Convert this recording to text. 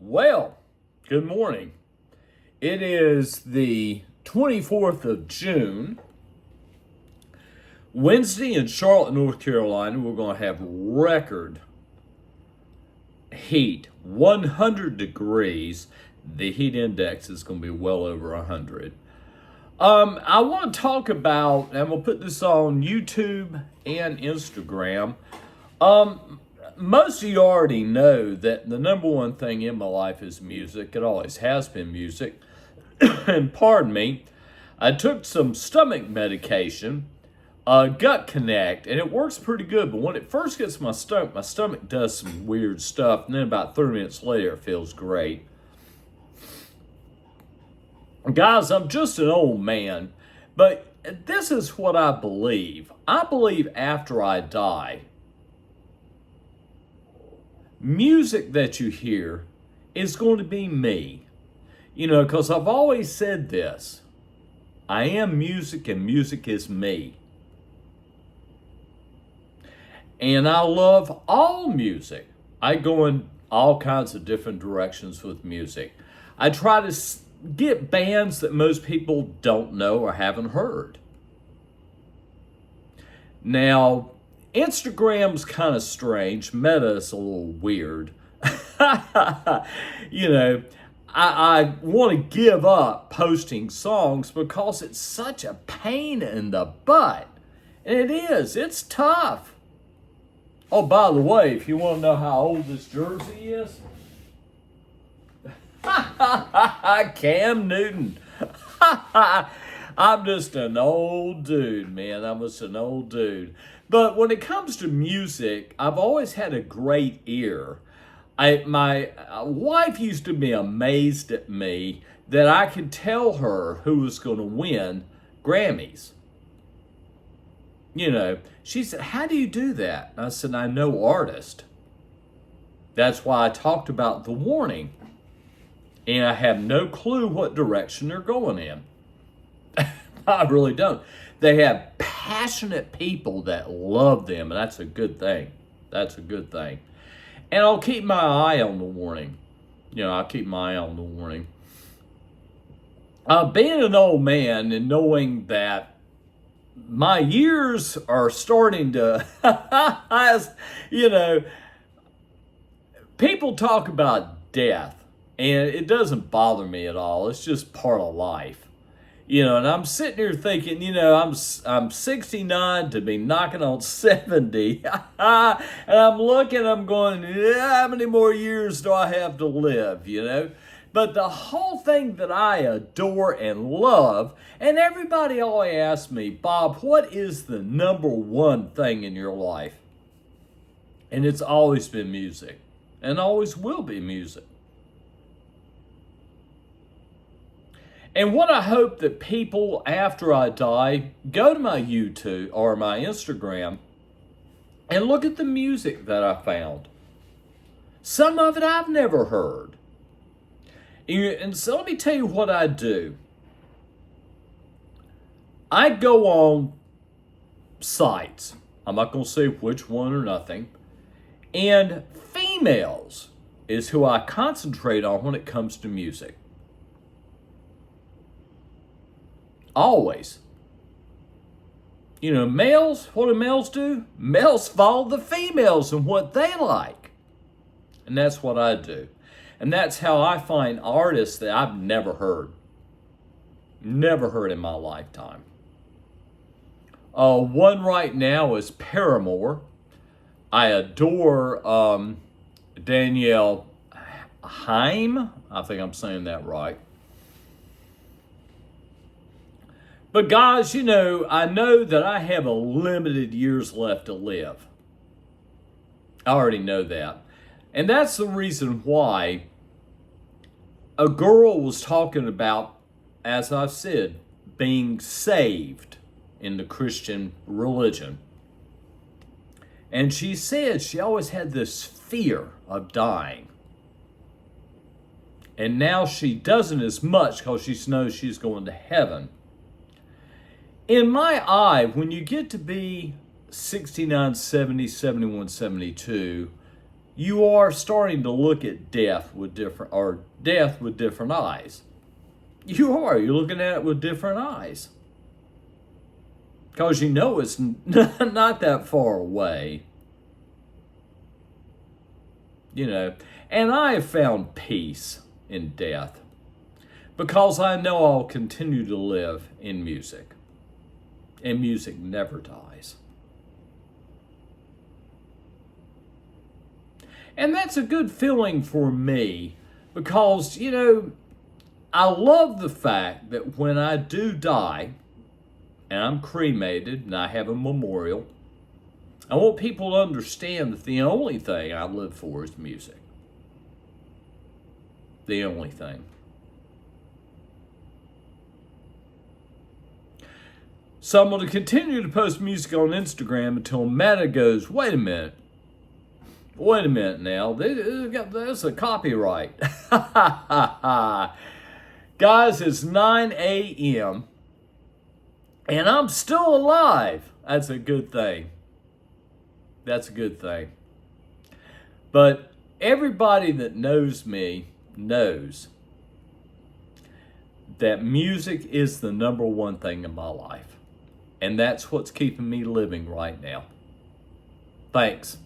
Well, good morning. It is the 24th of June, Wednesday in Charlotte, North Carolina. We're going to have record heat, 100 degrees. The heat index is going to be well over 100. I want to talk about, and we'll put this on YouTube and Instagram. Most of you already know that the number one thing in my life is music. It always has been music. And pardon me, I took some stomach medication, Gut Connect, and it works pretty good. But when it first gets my stomach does some weird stuff. And then about 30 minutes later, it feels great. Guys, I'm just an old man, but this is what I believe. I believe after I die, music that you hear is going to be me. Because I've always said this. I am music and music is me. And I love all music. I go in all kinds of different directions with music. I try to get bands that most people don't know or haven't heard. Now, Instagram's kind of strange. Meta is a little weird. I want to give up posting songs because it's such a pain in the butt. And it is. It's tough. Oh, by the way, if you want to know how old this jersey is, Cam Newton. I'm just an old dude, man. I'm just an old dude. But when it comes to music, I've always had a great ear. My wife used to be amazed at me that I could tell her who was going to win Grammys. She said, "How do you do that?" I said, "I know artists." That's why I talked about The Warning. And I have no clue what direction they're going in. I really don't. They have passionate people that love them, and that's a good thing. That's a good thing. And I'll keep my eye on The Warning. I'll keep my eye on The Warning. Being an old man and knowing that my years are starting to, people talk about death. And it doesn't bother me at all. It's just part of life. And I'm sitting here thinking, I'm 69 to be knocking on 70. And I'm looking, I'm going, how many more years do I have to live, But the whole thing that I adore and love, and everybody always asks me, "Bob, what is the number one thing in your life?" And it's always been music. And always will be music. And what I hope that people, after I die, go to my YouTube or my Instagram and look at the music that I found. Some of it I've never heard. And so let me tell you what I do. I go on sites. I'm not going to say which one or nothing. And females is who I concentrate on when it comes to music. Always. Males, what do males do? Males follow the females and what they like. And that's what I do. And that's how I find artists that I've never heard. Never heard in my lifetime. One right now is Paramore. I adore Danielle Haim. I think I'm saying that right. But guys, I know that I have a limited years left to live. I already know that. And that's the reason why a girl was talking about, as I've said, being saved in the Christian religion. And she said she always had this fear of dying. And now she doesn't as much because she knows she's going to heaven. In my eye, when you get to be 69, 70, 71, 72, you are starting to look at death with different eyes. You're looking at it with different eyes. Because you know it's not that far away. And I have found peace in death because I know I'll continue to live in music. And music never dies. And that's a good feeling for me because, I love the fact that when I do die and I'm cremated and I have a memorial, I want people to understand that the only thing I live for is music. The only thing. So I'm going to continue to post music on Instagram until Meta goes, wait a minute now, there's a copyright. Guys, it's 9 a.m. and I'm still alive. That's a good thing. That's a good thing. But everybody that knows me knows that music is the number one thing in my life. And that's what's keeping me living right now. Thanks.